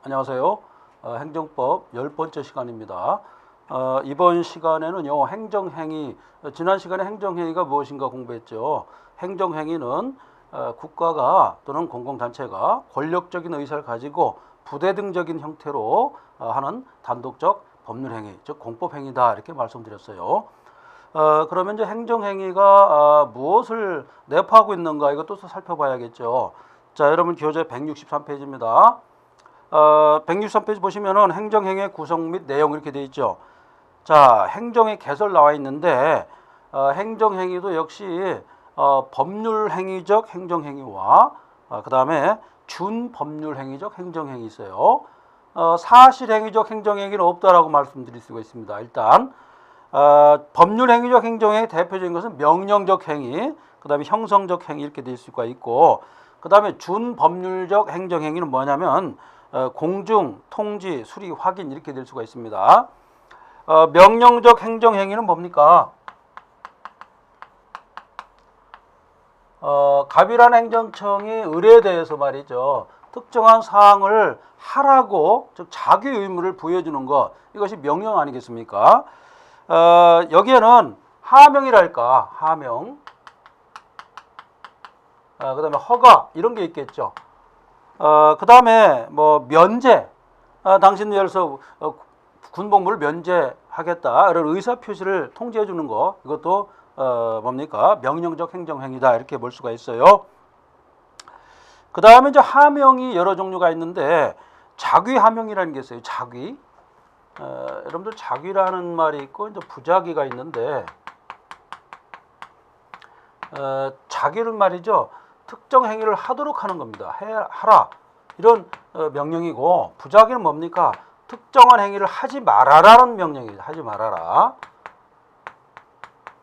안녕하세요. 행정법 10번째 시간입니다. 이번 시간에는요, 행정행위, 지난 시간에 행정행위가 무엇인가 공부했죠. 행정행위는 국가가 또는 공공단체가 권력적인 의사를 가지고 부대등적인 형태로 하는 단독적 법률행위, 즉 공법행위다 이렇게 말씀드렸어요. 그러면 이제 행정행위가 무엇을 내포하고 있는가 이것도 살펴봐야겠죠. 자, 여러분 교재 163페이지입니다. 163페이지 보시면은 행정행위의 구성 및 내용 이렇게 되어 있죠. 자, 행정의 개설 나와 있는데 행정행위도 역시 법률행위적 행정행위와 그 다음에 준법률행위적 행정행위 있어요. 사실행위적 행정행위는 없다라고 말씀드릴 수가 있습니다. 일단 법률행위적 행정행위 대표적인 것은 명령적 행위, 그 다음에 형성적 행위 이렇게 될 수가 있고, 그 다음에 준법률적 행정행위는 뭐냐면 공중, 통지, 수리, 확인 이렇게 될 수가 있습니다. 명령적 행정행위는 뭡니까? 갑이라는 행정청이 의뢰에 대해서 말이죠. 특정한 사항을 하라고, 즉 자기 의무를 부여주는 것, 이것이 명령 아니겠습니까? 여기에는 하명이랄까, 하명, 그 다음에 허가 이런 게 있겠죠. 그 다음에 뭐 면제, 당신들 여기서 군복무를 면제하겠다 이런 의사표시를 통지해 주는 거, 이것도 뭡니까? 명령적 행정행위다 이렇게 볼 수가 있어요. 그 다음에 이제 하명이 여러 종류가 있는데 자귀 하명이라는 게 있어요. 자귀. 여러분들 자귀라는 말이 있고 이제 부자귀가 있는데 자귀는 말이죠. 특정 행위를 하도록 하는 겁니다. 하라 이런 명령이고, 부자귀는 뭡니까? 특정한 행위를 하지 말아라는 명령이죠. 하지 말아라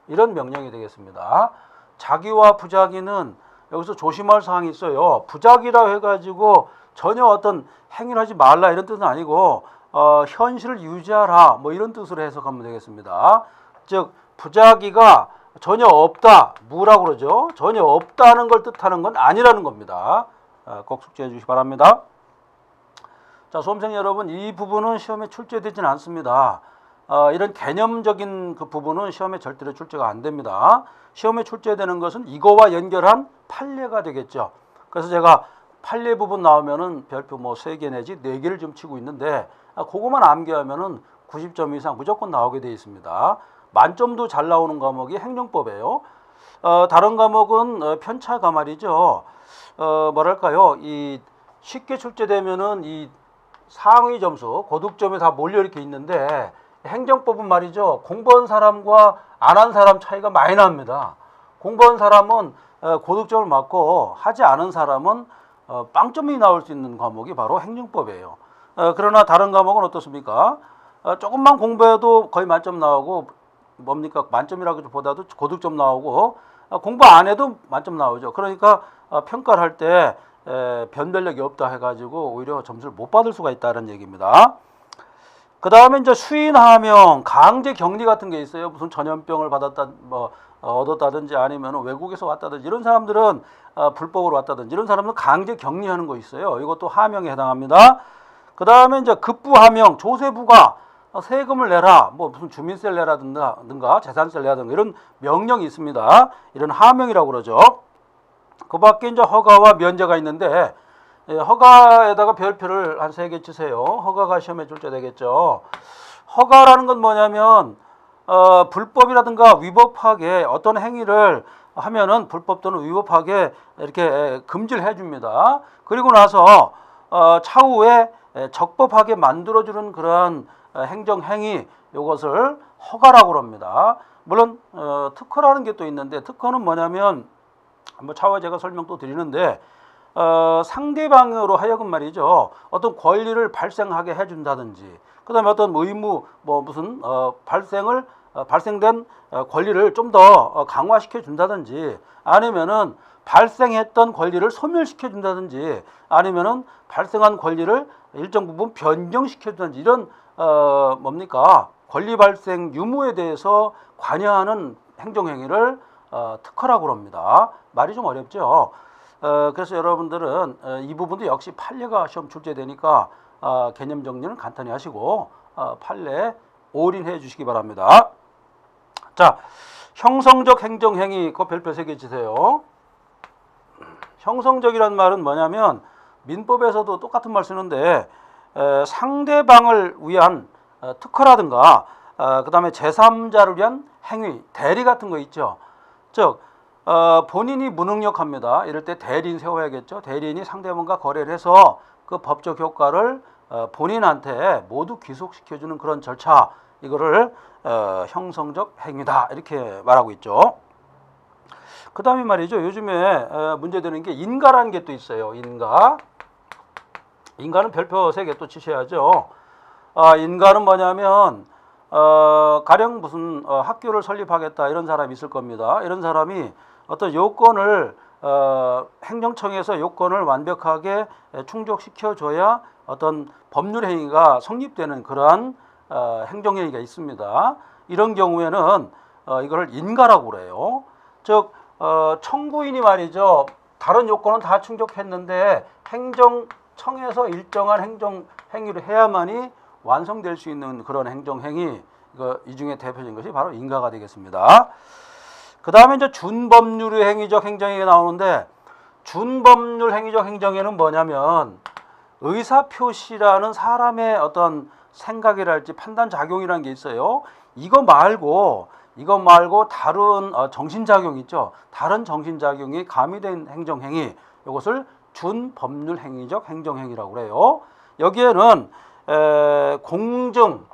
이런 명령이 되겠습니다. 자귀와 부자귀는 여기서 조심할 사항이 있어요. 부자귀라 해가지고 전혀 어떤 행위를 하지 말라 이런 뜻은 아니고 현실을 유지하라 뭐 이런 뜻으로 해석하면 되겠습니다. 즉 부자귀가 전혀 없다, 무라고 그러죠. 전혀 없다는 걸 뜻하는 건 아니라는 겁니다. 꼭 숙지해 주시기 바랍니다. 자, 수험생 여러분, 이 부분은 시험에 출제되지는 않습니다. 이런 개념적인 그 부분은 시험에 절대로 출제가 안 됩니다. 시험에 출제되는 것은 이거와 연결한 판례가 되겠죠. 그래서 제가 판례 부분 나오면은 별표 뭐 3개 내지 4개를 좀 치고 있는데 그거만 암기하면은 90점 이상 무조건 나오게 되어 있습니다. 만점도 잘 나오는 과목이 행정법이에요. 다른 과목은 편차가 말이죠. 뭐랄까요? 이 쉽게 출제되면은 이 상위 점수, 고득점이 다 몰려 이렇게 있는데 행정법은 말이죠. 공부한 사람과 안 한 사람 차이가 많이 납니다. 공부한 사람은 고득점을 맞고 하지 않은 사람은 빵점이 나올 수 있는 과목이 바로 행정법이에요. 그러나 다른 과목은 어떻습니까? 조금만 공부해도 거의 만점 나오고, 뭡니까? 만점이라기보다도 고득점 나오고, 공부 안 해도 만점 나오죠. 그러니까 평가를 할 때 변별력이 없다 해가지고 오히려 점수를 못 받을 수가 있다는 얘기입니다. 그 다음에 이제 수인하명, 강제 격리 같은 게 있어요. 무슨 전염병을 받았다, 뭐 얻었다든지 아니면 외국에서 왔다든지 이런 사람들은 불법으로 왔다든지 이런 사람들은 강제 격리하는 거 있어요. 이것도 하명에 해당합니다. 그 다음에 이제 급부하명, 조세부가 세금을 내라, 뭐 무슨 주민세를 내라든가 재산세를 내라든가 이런 명령이 있습니다. 이런 하명이라고 그러죠. 그 밖에 이제 허가와 면제가 있는데 허가에다가 별표를 한 3개 치세요. 허가가 시험에 출제되겠죠. 허가라는 건 뭐냐면 불법이라든가 위법하게 어떤 행위를 하면은 불법 또는 위법하게 이렇게 금지를 해줍니다. 그리고 나서 차후에 적법하게 만들어주는 그러한 행정행위, 이것을 허가라고 합니다. 물론 특허라는 게 또 있는데, 특허는 뭐냐면 뭐 차후에 제가 설명 또 드리는데 상대방으로 하여금 말이죠. 어떤 권리를 발생하게 해준다든지, 그 다음에 어떤 의무, 뭐 무슨 발생된 권리를 좀 더 강화시켜 준다든지, 아니면은 발생했던 권리를 소멸시켜 준다든지, 아니면은 발생한 권리를 일정 부분 변경시켜 준다든지, 이런 뭡니까? 권리 발생 유무에 대해서 관여하는 행정행위를 특허라고 합니다. 말이 좀 어렵죠. 그래서 여러분들은 이 부분도 역시 판례가 시험 출제되니까 개념 정리는 간단히 하시고 판례 올인해 주시기 바랍니다. 자, 형성적 행정행위 그 별표 3개 주세요. 형성적이란 말은 뭐냐면 민법에서도 똑같은 말 쓰는데 상대방을 위한 특허라든가 그 다음에 제3자를 위한 행위, 대리 같은 거 있죠. 즉 본인이 무능력합니다. 이럴 때 대리인 세워야겠죠. 대리인이 상대방과 거래를 해서 그 법적 효과를 본인한테 모두 귀속시켜주는 그런 절차, 이거를 형성적 행위다 이렇게 말하고 있죠. 그 다음에 말이죠. 요즘에 문제되는 게 인가라는 게 또 있어요. 인가는 별표 3개 또 치셔야죠. 인가는 뭐냐면 가령 무슨 학교를 설립하겠다 이런 사람이 있을 겁니다. 이런 사람이 어떤 요건을 행정청에서 요건을 완벽하게 충족시켜줘야 어떤 법률 행위가 성립되는 그러한 행정행위가 있습니다. 이런 경우에는 이걸 인가라고 그래요. 즉 청구인이 말이죠. 다른 요건은 다 충족했는데 행정청에서 일정한 행정행위를 해야만이 완성될 수 있는 그런 행정행위, 이 중에 대표적인 것이 바로 인가가 되겠습니다. 그 다음에 이제 준법률의 행위적 행정행위가 나오는데, 준법률 행위적 행정행위는 뭐냐면 의사표시라는 사람의 어떤 생각이랄지 판단 작용이라는 게 있어요. 이거 말고 다른 정신작용 있죠. 다른 정신작용이 가미된 행정행위, 이것을 준법률 행위적 행정행위라고 그래요. 여기에는 공증,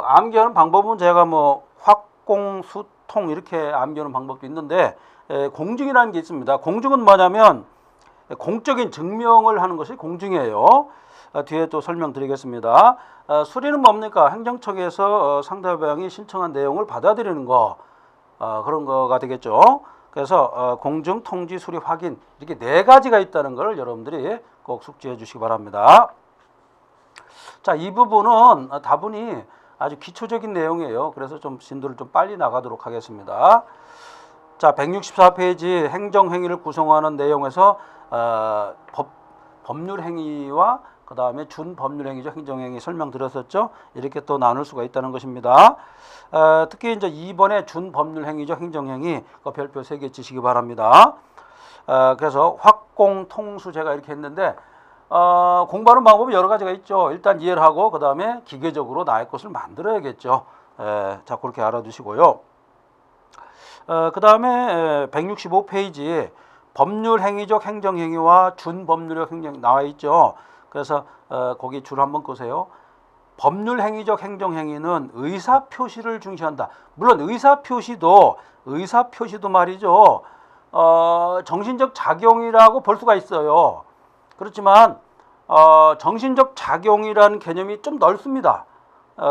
암기하는 방법은 제가 확공수통 이렇게 암기하는 방법도 있는데, 공증이라는 게 있습니다. 공증은 뭐냐면 공적인 증명을 하는 것이 공증이에요. 뒤에 또 설명드리겠습니다. 수리는 뭡니까? 행정청에서 상대방이 신청한 내용을 받아들이는 거, 그런 거가 되겠죠. 그래서 공증, 통지, 수리, 확인, 이렇게 4가지가 있다는 걸 여러분들이 꼭 숙지해 주시기 바랍니다. 자, 이 부분은 다분히 아주 기초적인 내용이에요. 그래서 좀 진도를 좀 빨리 나가도록 하겠습니다. 자, 164페이지 행정행위를 구성하는 내용에서 법률행위와 그 다음에 준법률행위적 행정행위 설명드렸었죠. 이렇게 또 나눌 수가 있다는 것입니다. 특히 이제 2번에 준법률행위적 행정행위 그 별표 3개 치시기 바랍니다. 그래서 확공통수 제가 이렇게 했는데 공부하는 방법이 여러 가지가 있죠. 일단 이해를 하고 그 다음에 기계적으로 나의 것을 만들어야겠죠. 자, 그렇게 알아두시고요. 그 다음에 165페이지에 법률행위적 행정행위와 준법률적 행정행위 나와 있죠. 그래서 거기 줄 한번 끄세요. 법률행위적 행정행위는 의사표시를 중시한다. 물론 의사표시도 말이죠. 정신적 작용이라고 볼 수가 있어요. 그렇지만 정신적 작용이라는 개념이 좀 넓습니다.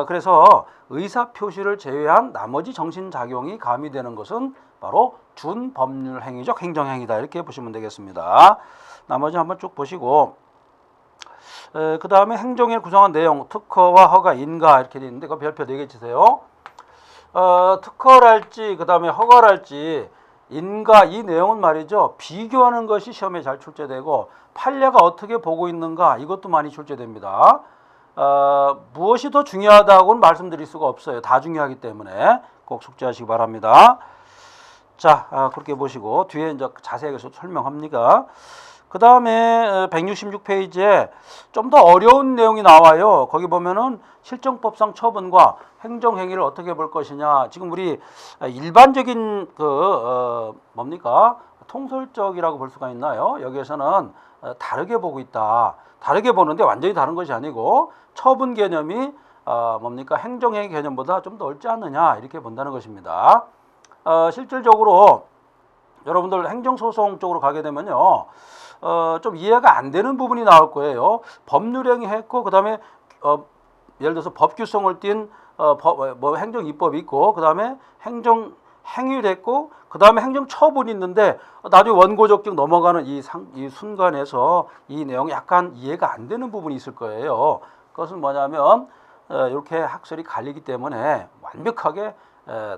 그래서 의사표시를 제외한 나머지 정신작용이 가미되는 것은 바로 준법률행위적 행정행위다. 이렇게 보시면 되겠습니다. 나머지 한번 쭉 보시고, 그 다음에 행정에 구성한 내용, 특허와 허가, 인가 이렇게 되어 있는데 그 별표 4개 치세요. 특허랄지 그 다음에 허가랄지 인가, 이 내용은 말이죠. 비교하는 것이 시험에 잘 출제되고 판례가 어떻게 보고 있는가, 이것도 많이 출제됩니다. 무엇이 더 중요하다고는 말씀드릴 수가 없어요. 다 중요하기 때문에 꼭 숙지하시기 바랍니다. 자, 그렇게 보시고 뒤에 이제 자세하게 설명합니다. 그 다음에 166페이지에 좀 더 어려운 내용이 나와요. 거기 보면은 실정법상 처분과 행정행위를 어떻게 볼 것이냐. 지금 우리 일반적인 통설적이라고 볼 수가 있나요? 여기에서는 다르게 보고 있다. 다르게 보는데 완전히 다른 것이 아니고 처분 개념이 행정행위 개념보다 좀 더 넓지 않느냐, 이렇게 본다는 것입니다. 실질적으로 여러분들 행정소송 쪽으로 가게 되면요, 좀 이해가 안 되는 부분이 나올 거예요. 법률행위 했고 그 다음에 예를 들어서 법규성을 띈 행정입법이 있고 그 다음에 행정행위를 했고 그 다음에 행정처분이 있는데 나중에 원고적격 넘어가는 이 순간에서 이 내용이 약간 이해가 안 되는 부분이 있을 거예요. 그것은 뭐냐면 이렇게 학설이 갈리기 때문에 완벽하게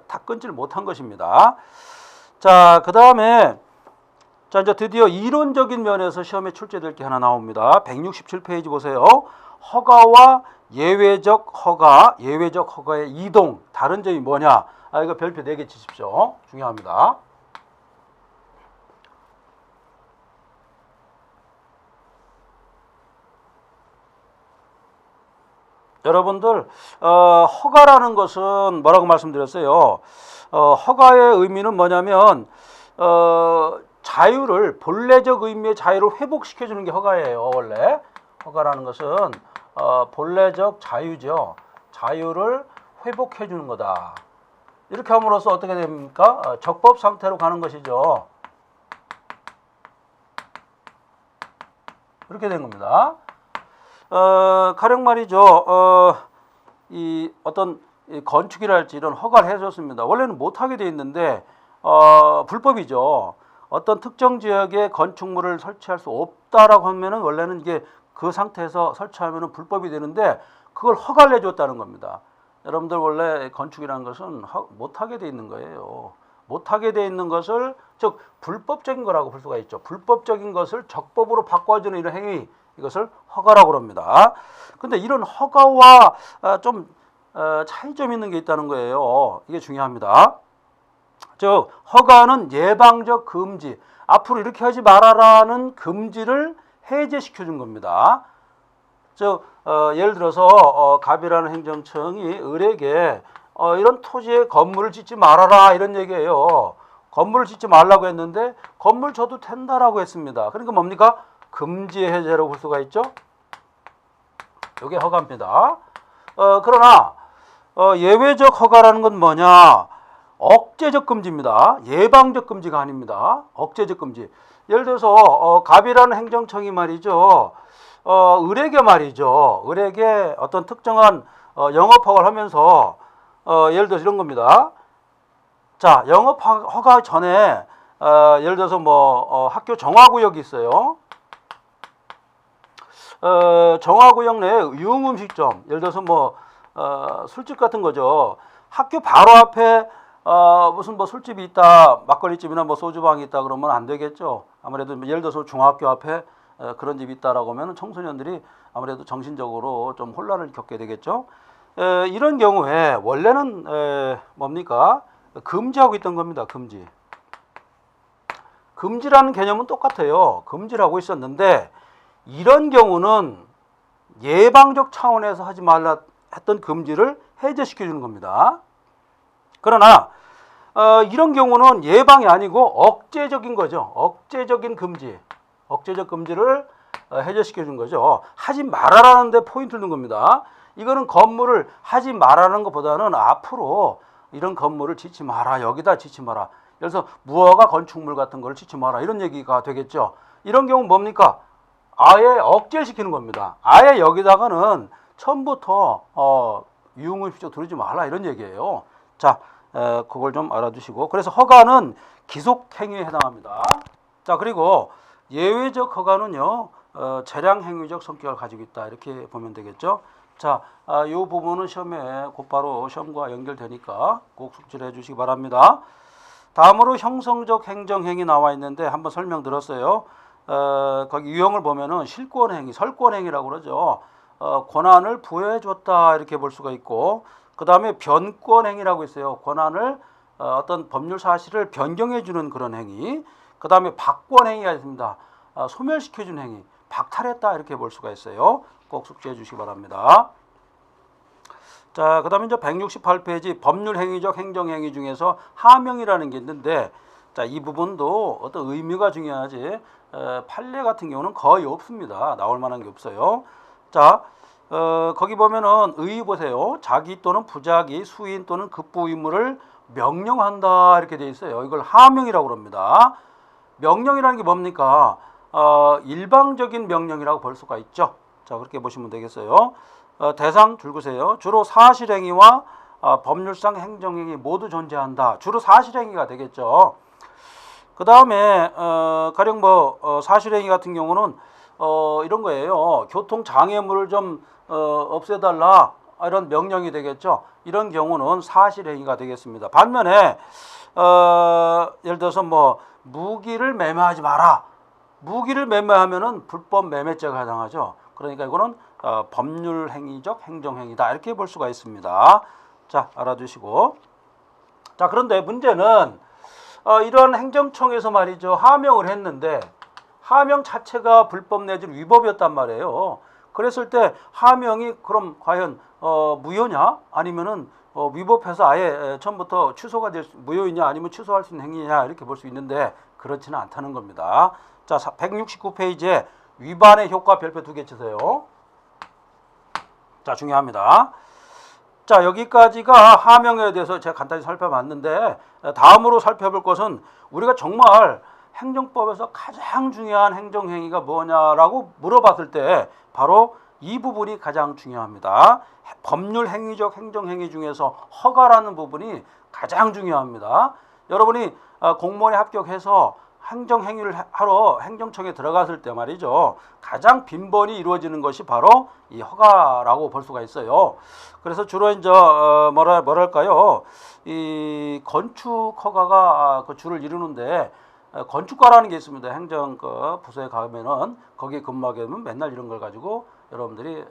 다 끊지를 못한 것입니다. 자, 그 다음에 자, 이제 드디어 이론적인 면에서 시험에 출제될 게 하나 나옵니다. 167페이지 보세요. 허가와 예외적 허가, 예외적 허가의 이동, 다른 점이 뭐냐? 이거 별표 4개 치십시오. 중요합니다. 여러분들, 허가라는 것은 뭐라고 말씀드렸어요? 허가의 의미는 뭐냐면, 자유를, 본래적 의미의 자유를 회복시켜주는 게 허가예요, 원래. 허가라는 것은 본래적 자유죠. 자유를 회복해주는 거다. 이렇게 함으로써 어떻게 됩니까? 적법 상태로 가는 것이죠. 이렇게 된 겁니다. 가령 말이죠. 이 어떤 건축이랄지 이런 허가를 해줬습니다. 원래는 못하게 돼 있는데 불법이죠. 어떤 특정 지역에 건축물을 설치할 수 없다라고 하면은 원래는 이게 그 상태에서 설치하면은 불법이 되는데 그걸 허가를 내줬다는 겁니다. 여러분들 원래 건축이라는 것은 못하게 돼 있는 거예요. 못하게 돼 있는 것을 즉 불법적인 거라고 볼 수가 있죠. 불법적인 것을 적법으로 바꿔주는 이런 행위, 이것을 허가라고 합니다. 근데 이런 허가와 좀 차이점 있는 게 있다는 거예요. 이게 중요합니다. 즉 허가는 예방적 금지, 앞으로 이렇게 하지 말아라는 금지를 해제시켜 준 겁니다. 즉 예를 들어서 갑이라는 행정청이 을에게 이런 토지에 건물을 짓지 말아라 이런 얘기예요. 건물을 짓지 말라고 했는데 건물 줘도 된다라고 했습니다. 그러니까 뭡니까? 금지 해제로 볼 수가 있죠. 이게 허가입니다. 그러나 예외적 허가라는 건 뭐냐? 억제적 금지입니다. 예방적 금지가 아닙니다. 억제적 금지. 예를 들어서 갑이라는 행정청이 말이죠. 을에게 말이죠. 을에게 어떤 특정한 영업 허가를 하면서 예를 들어서 이런 겁니다. 자, 영업 허가 전에 예를 들어서 학교 정화구역이 있어요. 정화구역 내에 유흥음식점, 예를 들어서 술집 같은 거죠. 학교 바로 앞에 무슨 술집이 있다, 막걸리집이나 소주방이 있다 그러면 안 되겠죠. 아무래도 예를 들어서 중학교 앞에 그런 집이 있다라고 하면 청소년들이 아무래도 정신적으로 좀 혼란을 겪게 되겠죠. 이런 경우에 원래는 뭡니까? 금지하고 있던 겁니다. 금지. 금지라는 개념은 똑같아요. 금지를 하고 있었는데 이런 경우는 예방적 차원에서 하지 말라 했던 금지를 해제시켜 주는 겁니다. 그러나 이런 경우는 예방이 아니고 억제적인 거죠. 억제적인 금지. 억제적 금지를 해제시켜 준 거죠. 하지 말아라는 데 포인트를 둔 겁니다. 이거는 건물을 하지 말아라는 것보다는 앞으로 이런 건물을 짓지 마라. 여기다 짓지 마라. 그래서 무허가 건축물 같은 걸 짓지 마라. 이런 얘기가 되겠죠. 이런 경우 뭡니까? 아예 억제시키는 겁니다. 아예 여기다가는 처음부터 유흥음식점 들어오지 말라 이런 얘기예요. 자, 그걸 좀 알아두시고, 그래서 허가는 기속행위에 해당합니다. 자, 그리고 예외적 허가는요, 재량행위적 성격을 가지고 있다 이렇게 보면 되겠죠. 자, 이 부분은 시험에 곧바로 시험과 연결되니까 꼭 숙지를 해주시기 바랍니다. 다음으로 형성적 행정행위 나와 있는데 한번 설명 들었어요. 거기 유형을 보면은 실권행위, 설권행위라고 그러죠. 권한을 부여해줬다 이렇게 볼 수가 있고, 그 다음에 변권행위라고 있어요. 권한을 어떤 법률 사실을 변경해주는 그런 행위. 그 다음에 박권행위가 있습니다. 소멸시켜준 행위, 박탈했다 이렇게 볼 수가 있어요. 꼭 숙지해 주시기 바랍니다. 자, 그 다음에 이제 168페이지 법률행위적 행정행위 중에서 하명이라는 게 있는데, 자, 이 부분도 어떤 의미가 중요하지 판례 같은 경우는 거의 없습니다. 나올 만한 게 없어요. 자, 거기 보면은 의 보세요. 자기 또는 부자기, 수인 또는 급부 의무를 명령한다 이렇게 돼 있어요. 이걸 하명이라고 합니다. 명령이라는 게 뭡니까? 일방적인 명령이라고 볼 수가 있죠. 자, 그렇게 보시면 되겠어요. 대상 줄거세요. 주로 사실행위와 법률상 행정행위 모두 존재한다. 주로 사실행위가 되겠죠. 그 다음에 가령 사실행위 같은 경우는 이런 거예요. 교통장애물을 좀 없애달라 이런 명령이 되겠죠. 이런 경우는 사실행위가 되겠습니다. 반면에 예를 들어서 무기를 매매하지 마라. 무기를 매매하면은 불법 매매죄가 해당하죠. 그러니까 이거는 법률 행위적 행정행위다 이렇게 볼 수가 있습니다. 자, 알아두시고. 자, 그런데 문제는 이런 행정청에서 말이죠, 하명을 했는데 하명 자체가 불법 내지는 위법이었단 말이에요. 그랬을 때 하명이 그럼 과연 무효냐 아니면은 위법해서 아예 처음부터 취소가 될 무효이냐 아니면 취소할 수 있는 행위냐 이렇게 볼 수 있는데 그렇지는 않다는 겁니다. 자, 169페이지에 위반의 효과 별표 2개 치세요. 자, 중요합니다. 자, 여기까지가 하명에 대해서 제가 간단히 살펴봤는데 다음으로 살펴볼 것은 우리가 정말 행정법에서 가장 중요한 행정행위가 뭐냐라고 물어봤을 때 바로 이 부분이 가장 중요합니다. 법률 행위적 행정행위 중에서 허가라는 부분이 가장 중요합니다. 여러분이 공무원에 합격해서 행정행위를 하러 행정청에 들어갔을 때 말이죠, 가장 빈번히 이루어지는 것이 바로 이 허가라고 볼 수가 있어요. 그래서 주로 이제 뭐랄까요, 이 건축 허가가 그 주를 이루는데 건축과라는 게 있습니다. 행정 부서에 가면은 거기에 근무하게 되면 맨날 이런 걸 가지고 여러분들이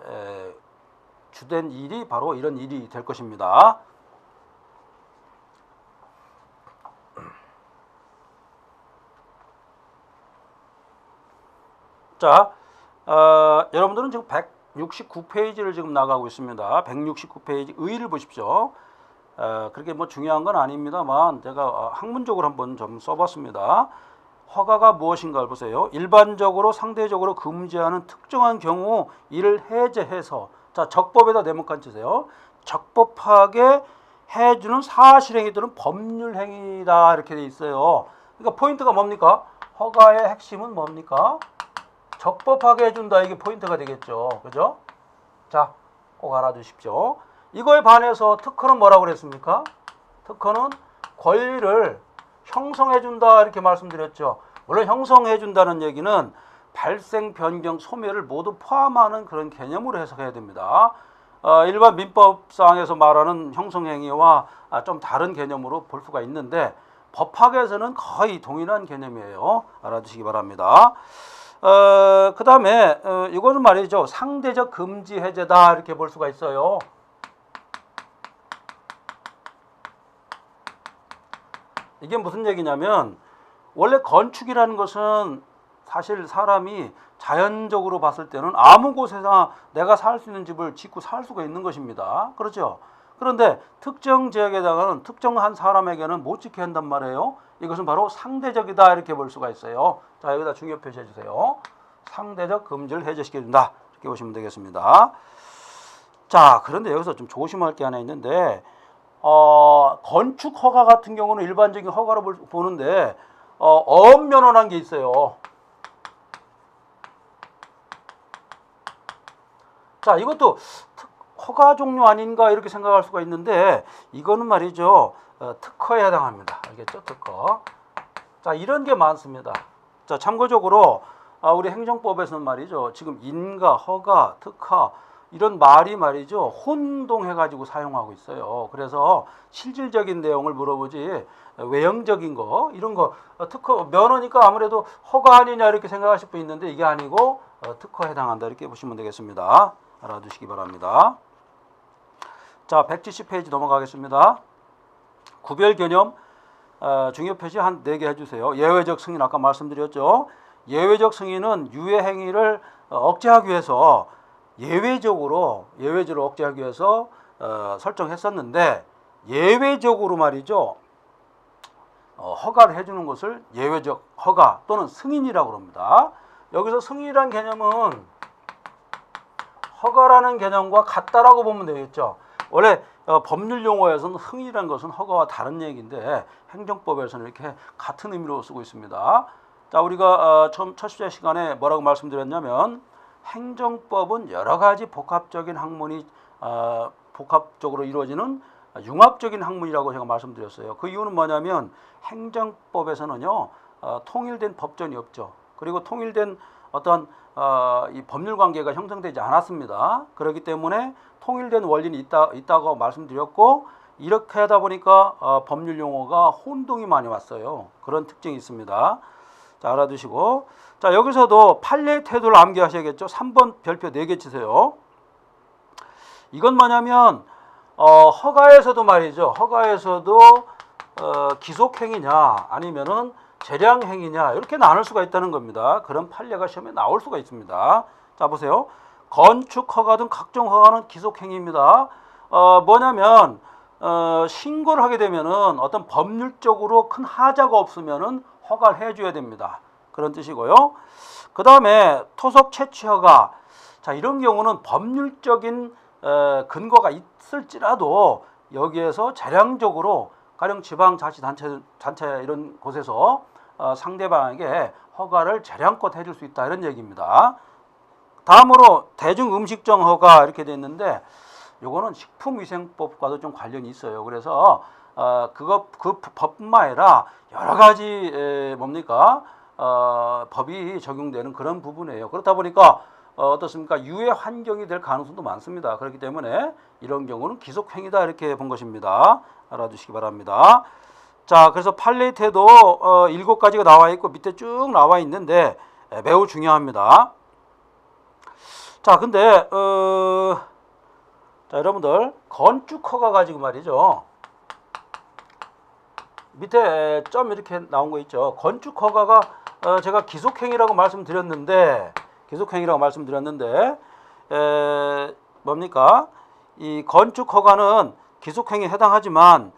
주된 일이 바로 이런 일이 될 것입니다. 자, 여러분들은 지금 169페이지를 지금 나가고 있습니다. 169페이지 의의를 보십시오. 그렇게 뭐 중요한 건 아닙니다만 제가 학문적으로 한번 좀 써봤습니다. 허가가 무엇인가를 보세요. 일반적으로 상대적으로 금지하는 특정한 경우 이를 해제해서, 자, 적법에다 네모칸 치세요. 적법하게 해주는 사실행위 또는 법률행위다 이렇게 돼 있어요. 그러니까 포인트가 뭡니까? 허가의 핵심은 뭡니까? 적법하게 해준다, 이게 포인트가 되겠죠. 그죠? 자, 꼭 알아두십시오. 이거에 반해서 특허는 뭐라고 그랬습니까? 특허는 권리를 형성해준다 이렇게 말씀드렸죠. 물론 형성해준다는 얘기는 발생, 변경, 소멸을 모두 포함하는 그런 개념으로 해석해야 됩니다. 일반 민법상에서 말하는 형성행위와 좀 다른 개념으로 볼 수가 있는데 법학에서는 거의 동일한 개념이에요. 알아두시기 바랍니다. 그 다음에 이거는 말이죠, 상대적 금지 해제다 이렇게 볼 수가 있어요. 이게 무슨 얘기냐면 원래 건축이라는 것은 사실 사람이 자연적으로 봤을 때는 아무 곳에나 내가 살 수 있는 집을 짓고 살 수가 있는 것입니다. 그렇죠? 그런데 특정 지역에다가는 특정한 사람에게는 못 짓게 한단 말이에요. 이것은 바로 상대적이다 이렇게 볼 수가 있어요. 자, 여기다 중요 표시해 주세요. 상대적 금지를 해제시켜준다 이렇게 보시면 되겠습니다. 자, 그런데 여기서 좀 조심할 게 하나 있는데 건축 허가 같은 경우는 일반적인 허가로 보는데 엄면허란 게 있어요. 자, 이것도 허가 종류 아닌가 이렇게 생각할 수가 있는데 이거는 말이죠, 특허에 해당합니다. 알겠죠? 특허. 자, 이런 게 많습니다. 자, 참고적으로 우리 행정법에서는 말이죠, 지금 인가, 허가, 특허 이런 말이 말이죠, 혼동해 가지고 사용하고 있어요. 그래서 실질적인 내용을 물어보지 외형적인 거 이런 거 특허 면허니까 아무래도 허가 아니냐 이렇게 생각하실 분 있는데 이게 아니고 특허에 해당한다 이렇게 보시면 되겠습니다. 알아두시기 바랍니다. 자, 170페이지 넘어가겠습니다. 구별 개념 중요 표시 한 4개 해주세요. 예외적 승인 아까 말씀드렸죠. 예외적 승인은 유해 행위를 억제하기 위해서 예외적으로 억제하기 위해서 설정했었는데 예외적으로 말이죠, 허가를 해주는 것을 예외적 허가 또는 승인이라고 합니다. 여기서 승인이란 개념은 허가라는 개념과 같다라고 보면 되겠죠. 원래 법률 용어에서는 승인이라는 것은 허가와 다른 얘기인데 행정법에서는 이렇게 같은 의미로 쓰고 있습니다. 자, 우리가 처음 첫 시간에 뭐라고 말씀드렸냐면 행정법은 여러 가지 복합적인 학문이 복합적으로 이루어지는 융합적인 학문이라고 제가 말씀드렸어요. 그 이유는 뭐냐면 행정법에서는요, 통일된 법전이 없죠. 그리고 통일된 어떤 이 법률 관계가 형성되지 않았습니다. 그렇기 때문에 통일된 원리는 있다고 말씀드렸고, 이렇게 하다 보니까 법률 용어가 혼동이 많이 왔어요. 그런 특징이 있습니다. 자, 알아두시고. 자, 여기서도 판례의 태도를 암기하셔야겠죠. 3번 별표 4개 치세요. 이건 뭐냐면 허가에서도 말이죠. 허가에서도 기속행위냐 아니면은 재량행위냐 이렇게 나눌 수가 있다는 겁니다. 그런 판례가 시험에 나올 수가 있습니다. 자, 보세요. 건축 허가 등 각종 허가는 기속행위입니다. 뭐냐면 신고를 하게 되면은 어떤 법률적으로 큰 하자가 없으면은 허가를 해줘야 됩니다. 그런 뜻이고요. 그 다음에 토속 채취 허가. 자, 이런 경우는 법률적인 근거가 있을지라도 여기에서 재량적으로 가령 지방자치단체 이런 곳에서 상대방에게 허가를 재량껏 해줄 수 있다 이런 얘기입니다. 다음으로 대중음식점 허가 이렇게 돼 있는데 요거는 식품위생법과도 좀 관련이 있어요. 그래서 그 법뿐만 아니라 여러 가지 법이 적용되는 그런 부분이에요. 그렇다 보니까 어떻습니까? 유해 환경이 될 가능성도 많습니다. 그렇기 때문에 이런 경우는 기속행위다 이렇게 본 것입니다. 알아두시기 바랍니다. 자, 그래서 판례의 태도 7가지가 나와 있고 밑에 쭉 나와 있는데 매우 중요합니다. 자, 근데 자, 여러분들 건축 허가 가지고 말이죠. 밑에 점 이렇게 나온 거 있죠. 건축 허가가 제가 기속행위라고 말씀드렸는데 뭡니까? 이 건축 허가는 기속행위에 해당하지만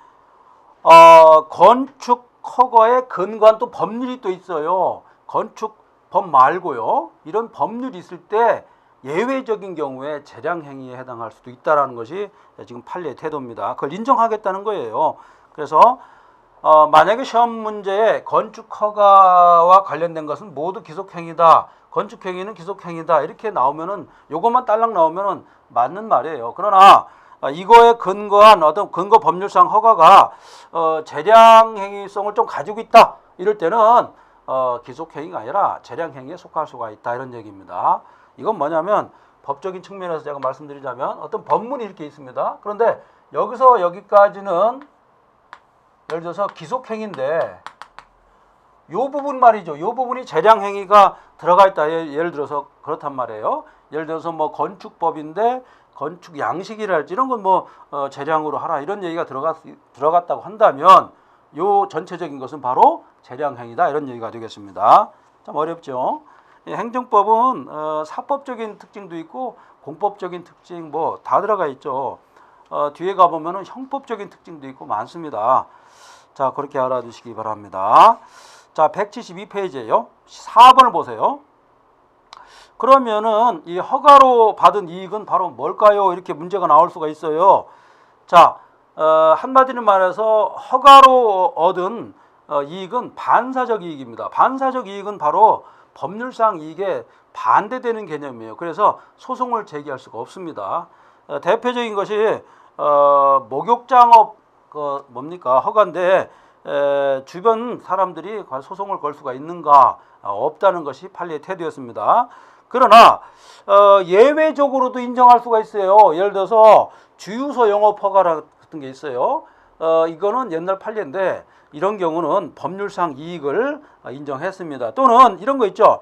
건축 허가에 근거한 또 법률이 또 있어요. 건축법 말고요. 이런 법률이 있을 때 예외적인 경우에 재량행위에 해당할 수도 있다는 것이 지금 판례의 태도입니다. 그걸 인정하겠다는 거예요. 그래서 만약에 시험 문제에 건축 허가와 관련된 것은 모두 기속행위다. 건축행위는 기속행위다. 이렇게 나오면은 요것만 딸랑 나오면은 맞는 말이에요. 그러나 이거에 근거한 어떤 근거 법률상 허가가 재량행위성을 좀 가지고 있다. 이럴 때는 기속행위가 아니라 재량행위에 속할 수가 있다. 이런 얘기입니다. 이건 뭐냐면 법적인 측면에서 제가 말씀드리자면 어떤 법문이 이렇게 있습니다. 그런데 여기서 여기까지는 예를 들어서 기속행위인데 요 부분 말이죠. 요 부분이 재량행위가 들어가 있다. 예를 들어서 그렇단 말이에요. 예를 들어서 뭐 건축법인데 건축 양식이랄지 이런 건 뭐 재량으로 하라 이런 얘기가 들어갔다고 한다면 요 전체적인 것은 바로 재량행위다 이런 얘기가 되겠습니다. 참 어렵죠. 행정법은 사법적인 특징도 있고 공법적인 특징 뭐 다 들어가 있죠. 뒤에 가보면은 형법적인 특징도 있고 많습니다. 자, 그렇게 알아두시기 바랍니다. 자, 172페이지에요. 4번을 보세요. 그러면은 이 허가로 받은 이익은 바로 뭘까요? 이렇게 문제가 나올 수가 있어요. 자, 한마디로 말해서 허가로 얻은 이익은 반사적 이익입니다. 반사적 이익은 바로 법률상 이익에 반대되는 개념이에요. 그래서 소송을 제기할 수가 없습니다. 대표적인 것이 목욕장업 허가인데 주변 사람들이 과연 소송을 걸 수가 있는가 없다는 것이 판례의 태도였습니다. 그러나 예외적으로도 인정할 수가 있어요. 예를 들어서 주유소 영업 허가 같은 게 있어요. 이거는 옛날 판례인데 이런 경우는 법률상 이익을 인정했습니다. 또는 이런 거 있죠.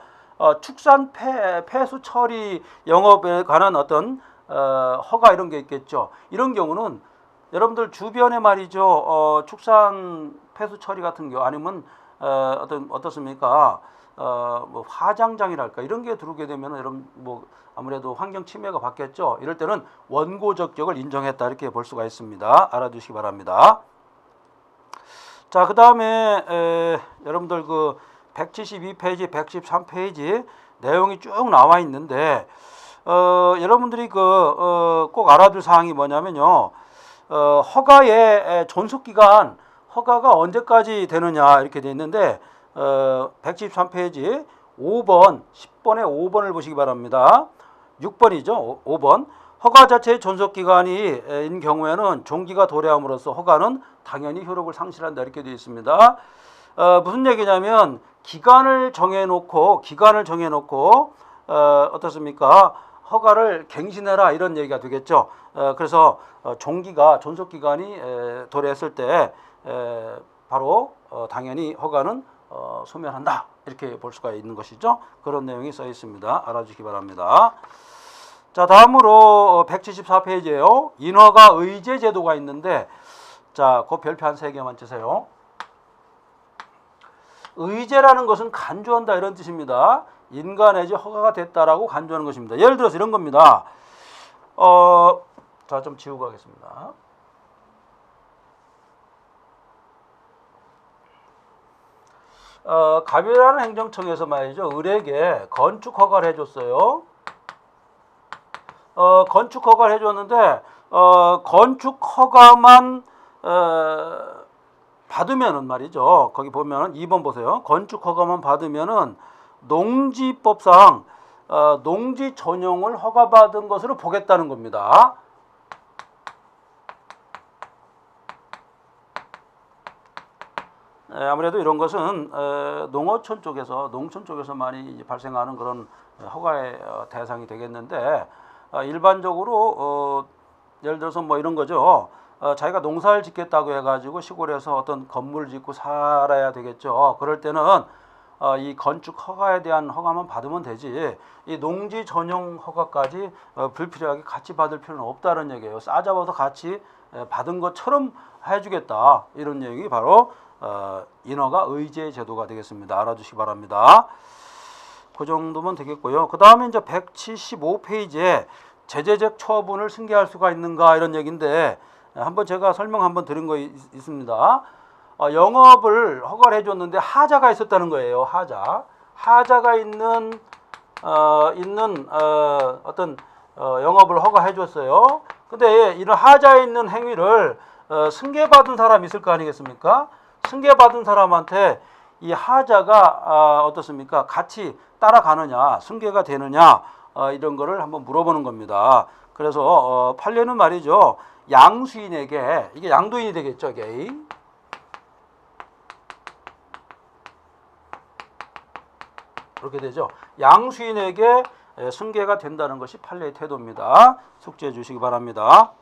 축산 폐수 처리 영업에 관한 어떤 허가 이런 게 있겠죠. 이런 경우는 여러분들 주변에 말이죠. 축산 폐수 처리 같은 경우 아니면 어떻습니까? 뭐 화장장이랄까 이런 게 들어오게 되면 여러분 뭐 아무래도 환경 침해가 받겠죠. 이럴 때는 원고 적격을 인정했다 이렇게 볼 수가 있습니다. 알아두시기 바랍니다. 자, 그 다음에 여러분들 그 172페이지, 113페이지 내용이 쭉 나와 있는데 여러분들이 꼭 알아둘 사항이 뭐냐면요. 허가의 존속기간, 허가가 언제까지 되느냐 이렇게 돼 있는데 113페이지 5번, 10번에 5번을 보시기 바랍니다. 6번이죠. 5번. 허가 자체의 존속기간인 경우에는 종기가 도래함으로써 허가는 당연히 효력을 상실한다 이렇게 되어 있습니다. 무슨 얘기냐면 기간을 정해놓고 어떻습니까? 허가를 갱신해라 이런 얘기가 되겠죠. 그래서 종기가 존속 기간이 도래했을 때 바로 당연히 허가는 소멸한다 이렇게 볼 수가 있는 것이죠. 그런 내용이 써 있습니다. 알아주시기 바랍니다. 자, 다음으로 174페이지예요. 인허가 의제 제도가 있는데, 자, 그 별표 한 3개만 치세요. 의제라는 것은 간주한다 이런 뜻입니다. 인가 내지 허가가 됐다라고 간주하는 것입니다. 예를 들어서 이런 겁니다. 자, 좀 지우고 가겠습니다. 갑이라는 행정청에서 말이죠, 을에게 건축 허가를 해줬어요. 건축 허가를 해줬는데 건축 허가만 받으면은 말이죠. 거기 보면 2번 보세요. 건축 허가만 받으면은 농지법상 농지 전용을 허가받은 것으로 보겠다는 겁니다. 아무래도 이런 것은 농어촌 쪽에서 농촌 쪽에서 많이 발생하는 그런 허가의 대상이 되겠는데, 일반적으로 예를 들어서 뭐 이런 거죠. 자기가 농사를 짓겠다고 해가지고 시골에서 어떤 건물을 짓고 살아야 되겠죠. 그럴 때는 이 건축 허가에 대한 허가만 받으면 되지, 이 농지 전용 허가까지 불필요하게 같이 받을 필요는 없다는 얘기예요. 싸잡아서 같이 받은 것처럼 해주겠다 이런 얘기, 바로 인허가 의제 제도가 되겠습니다. 알아주시기 바랍니다. 그 정도면 되겠고요. 그 다음에 이제 175페이지에 제재적 처분을 승계할 수가 있는가 이런 얘기인데, 한번 제가 설명 한번 드린 거 있습니다. 영업을 허가를 해줬는데 하자가 있었다는 거예요. 하자가 있는 어떤 영업을 허가해줬어요. 근데 이런 하자에 있는 행위를 승계받은 사람이 있을 거 아니겠습니까? 승계받은 사람한테 이 하자가 어떻습니까? 같이 따라가느냐, 승계가 되느냐, 이런 거를 한번 물어보는 겁니다. 그래서 판례는 말이죠, 양수인에게, 이게 양도인이 되겠죠, 이게. 그렇게 되죠. 양수인에게 승계가 된다는 것이 판례의 태도입니다. 숙지해 주시기 바랍니다.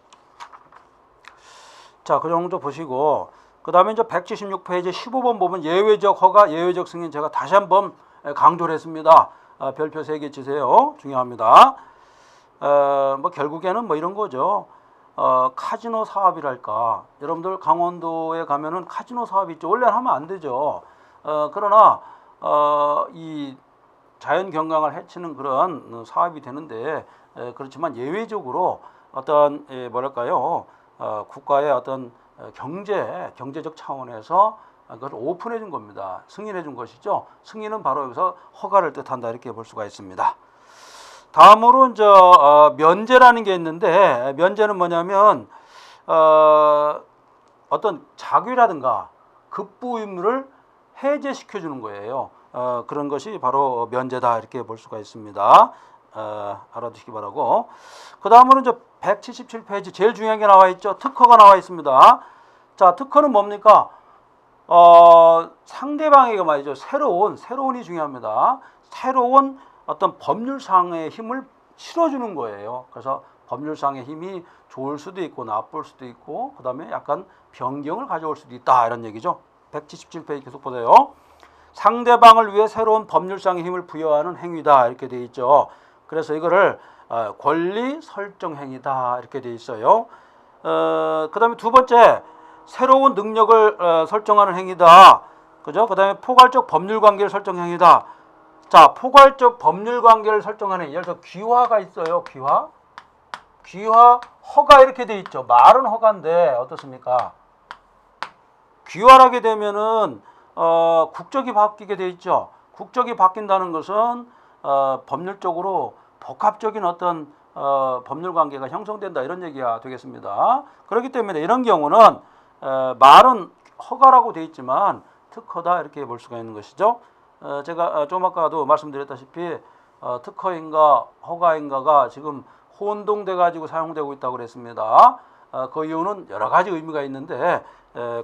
자, 그 정도 보시고, 그 다음에 이제 176페이지 15번 보면 예외적 허가, 예외적 승인, 제가 다시 한번 강조를 했습니다. 별표 3개 치세요. 중요합니다. 뭐 결국에는 뭐 이런 거죠. 카지노 사업이랄까. 여러분들 강원도에 가면은 카지노 사업이 있죠. 원래는 하면 안 되죠. 그러나 이 자연 경관을 해치는 그런 사업이 되는데, 그렇지만 예외적으로 어떤 뭐랄까요, 국가의 어떤 경제적 차원에서 그걸 오픈해 준 겁니다. 승인해 준 것이죠. 승인은 바로 여기서 허가를 뜻한다 이렇게 볼 수가 있습니다. 다음으로 이제 면제라는 게 있는데, 면제는 뭐냐면 어떤 자귀라든가 급부 의무를 해제시켜 주는 거예요. 그런 것이 바로 면제다 이렇게 볼 수가 있습니다. 알아두시기 바라고. 그 다음으로 이제 177페이지 제일 중요한 게 나와 있죠. 특허가 나와 있습니다. 자, 특허는 뭡니까? 상대방에게 말이죠, 새로운이 중요합니다. 새로운 어떤 법률상의 힘을 실어주는 거예요. 그래서 법률상의 힘이 좋을 수도 있고 나쁠 수도 있고, 그 다음에 약간 변경을 가져올 수도 있다 이런 얘기죠. 177페이지 계속 보세요. 상대방을 위해 새로운 법률상의 힘을 부여하는 행위다 이렇게 돼 있죠. 그래서 이거를 권리 설정 행위다 이렇게 돼 있어요. 그 다음에 두 번째, 새로운 능력을 설정하는 행위다. 그죠? 그 다음에 포괄적 법률 관계를 설정 행위다. 자, 포괄적 법률 관계를 설정하는, 예를 들어 귀화가 있어요. 귀화 허가 이렇게 돼 있죠. 말은 허가인데 어떻습니까? 귀화하게 되면은 국적이 바뀌게 돼 있죠. 국적이 바뀐다는 것은 법률적으로 복합적인 어떤 법률 관계가 형성된다 이런 얘기가 되겠습니다. 그렇기 때문에 이런 경우는 말은 허가라고 돼 있지만 특허다 이렇게 볼 수가 있는 것이죠. 제가 좀 아까도 말씀드렸다시피 특허인가 허가인가가 지금 혼동돼 가지고 사용되고 있다고 그랬습니다. 그 이유는 여러 가지 의미가 있는데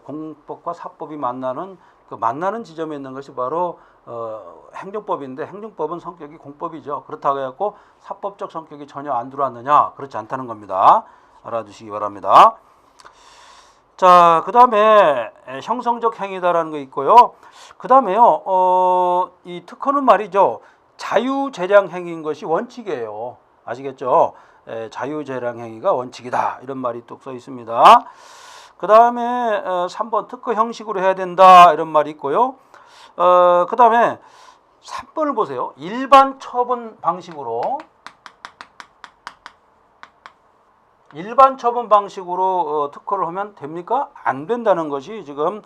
공법과 사법이 만나는 지점에 있는 것이 바로 행정법인데 행정법은 성격이 공법이죠. 그렇다고 해갖고 사법적 성격이 전혀 안 들어왔느냐? 그렇지 않다는 겁니다. 알아두시기 바랍니다. 자, 그 다음에 형성적 행위다라는 거 있고요. 그 다음에요, 이 특허는 말이죠. 자유재량 행위인 것이 원칙이에요. 아시겠죠? 자유재량 행위가 원칙이다. 이런 말이 또 써 있습니다. 그 다음에 3번 특허 형식으로 해야 된다. 이런 말이 있고요. 그 다음에 3번을 보세요. 일반 처분 방식으로 특허를 하면 됩니까? 안 된다는 것이 지금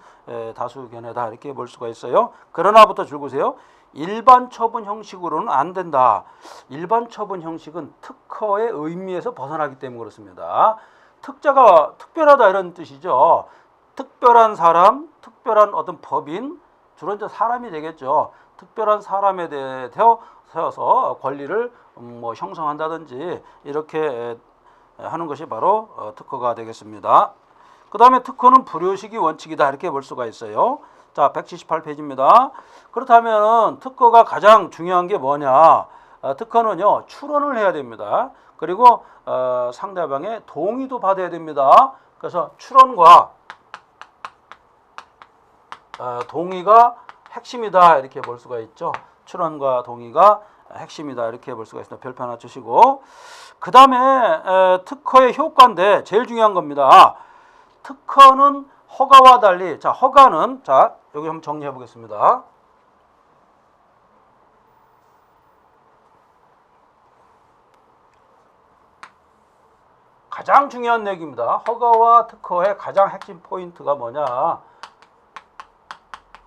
다수 의견이다 이렇게 볼 수가 있어요. 그러나부터 줄구세요. 일반 처분 형식으로는 안 된다. 일반 처분 형식은 특허의 의미에서 벗어나기 때문에 그렇습니다. 특자가 특별하다 이런 뜻이죠. 특별한 사람, 특별한 어떤 법인, 주로 이제 사람이 되겠죠. 특별한 사람에 대해서 권리를 형성한다든지 이렇게 하는 것이 바로 특허가 되겠습니다. 그 다음에 특허는 불효식이 원칙이다 이렇게 볼 수가 있어요. 자, 178페이지입니다. 그렇다면 특허가 가장 중요한 게 뭐냐? 특허는요 출원을 해야 됩니다. 그리고 상대방의 동의도 받아야 됩니다. 그래서 출원과 동의가 핵심이다 이렇게 볼 수가 있죠. 출원과 동의가 핵심이다 이렇게 볼 수가 있습니다. 별표 하나 주시고 그 다음에 특허의 효과인데 제일 중요한 겁니다. 특허는 허가와 달리 자 허가는 자 여기 한번 정리해 보겠습니다. 가장 중요한 얘기입니다. 허가와 특허의 가장 핵심 포인트가 뭐냐?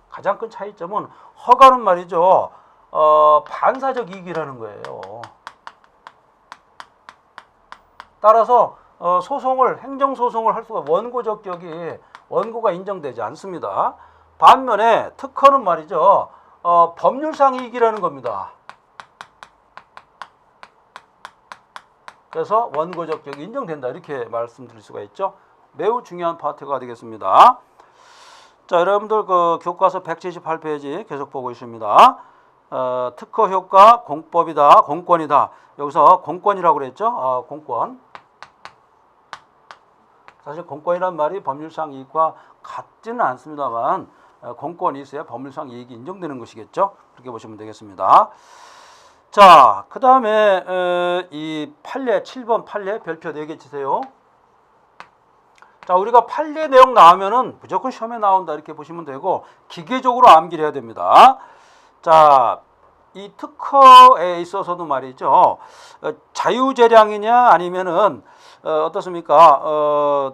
가장 큰 차이점은 허가는 말이죠. 반사적 이익이라는 거예요. 따라서 행정소송을 할 수가 원고가 인정되지 않습니다. 반면에 특허는 말이죠. 법률상 이익이라는 겁니다. 그래서 원고적 격이 인정된다 이렇게 말씀드릴 수가 있죠. 매우 중요한 파트가 되겠습니다. 자, 여러분들 그 교과서 178페이지 계속 보고 있습니다. 특허 효과 공법이다, 공권이다. 여기서 공권이라고 그랬죠. 공권. 사실 공권이란 말이 법률상 이익과 같지는 않습니다만 공권이 있어야 법률상 이익이 인정되는 것이겠죠. 그렇게 보시면 되겠습니다. 자, 그 다음에 이 판례 7번 판례 별표 4개 치세요. 자, 우리가 판례 내용 나오면은 무조건 시험에 나온다 이렇게 보시면 되고 기계적으로 암기를 해야 됩니다. 자, 이 특허에 있어서도 말이죠. 자유재량이냐 아니면은 어떻습니까?